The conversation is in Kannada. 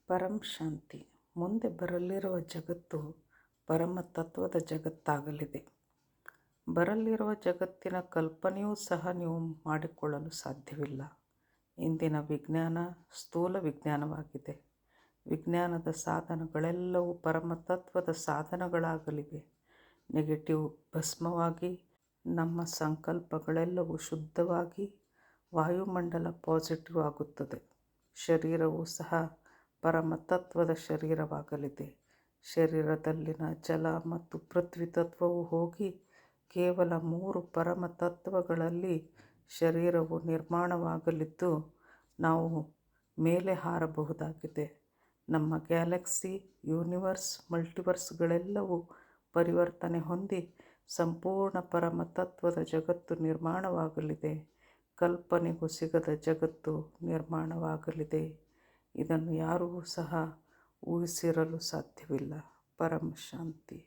ಪರಂ ಶಾಂತಿ. ಮುಂದೆ ಬರಲಿರುವ ಜಗತ್ತು ಪರಮ ತತ್ವದ ಜಗತ್ತಾಗಲಿದೆ. ಬರಲಿರುವ ಜಗತ್ತಿನ ಕಲ್ಪನೆಯೂ ಸಹ ನೀವು ಮಾಡಿಕೊಳ್ಳಲು ಸಾಧ್ಯವಿಲ್ಲ. ಇಂದಿನ ವಿಜ್ಞಾನ ಸ್ಥೂಲ ವಿಜ್ಞಾನವಾಗಿದೆ. ವಿಜ್ಞಾನದ ಸಾಧನಗಳೆಲ್ಲವೂ ಪರಮತತ್ವದ ಸಾಧನಗಳಾಗಲಿವೆ. ನೆಗೆಟಿವ್ ಭಸ್ಮವಾಗಿ, ನಮ್ಮ ಸಂಕಲ್ಪಗಳೆಲ್ಲವೂ ಶುದ್ಧವಾಗಿ, ವಾಯುಮಂಡಲ ಪಾಸಿಟಿವ್ ಆಗುತ್ತದೆ. ಶರೀರವೂ ಸಹ ಪರಮತತ್ವದ ಶರೀರವಾಗಲಿದೆ. ಶರೀರದಲ್ಲಿನ ಜಲ ಮತ್ತು ಪೃಥ್ವಿ ತತ್ವವು ಹೋಗಿ ಕೇವಲ 3 ಪರಮತತ್ವಗಳಲ್ಲಿ ಶರೀರವು ನಿರ್ಮಾಣವಾಗಲಿದ್ದು ನಾವು ಮೇಲೆ ಹಾರಬಹುದಾಗಿದೆ. ನಮ್ಮ ಗ್ಯಾಲಕ್ಸಿ, ಯೂನಿವರ್ಸ್, ಮಲ್ಟಿವರ್ಸ್ಗಳೆಲ್ಲವೂ ಪರಿವರ್ತನೆ ಹೊಂದಿ ಸಂಪೂರ್ಣ ಪರಮತತ್ವದ ಜಗತ್ತು ನಿರ್ಮಾಣವಾಗಲಿದೆ. ಕಲ್ಪನೆಗೂ ಸಿಗದ ಜಗತ್ತು ನಿರ್ಮಾಣವಾಗಲಿದೆ. ಇದನ್ನು ಯಾರೂ ಸಹ ಊಹಿಸಿರಲು ಸಾಧ್ಯವಿಲ್ಲ. ಪರಮ ಶಾಂತಿ.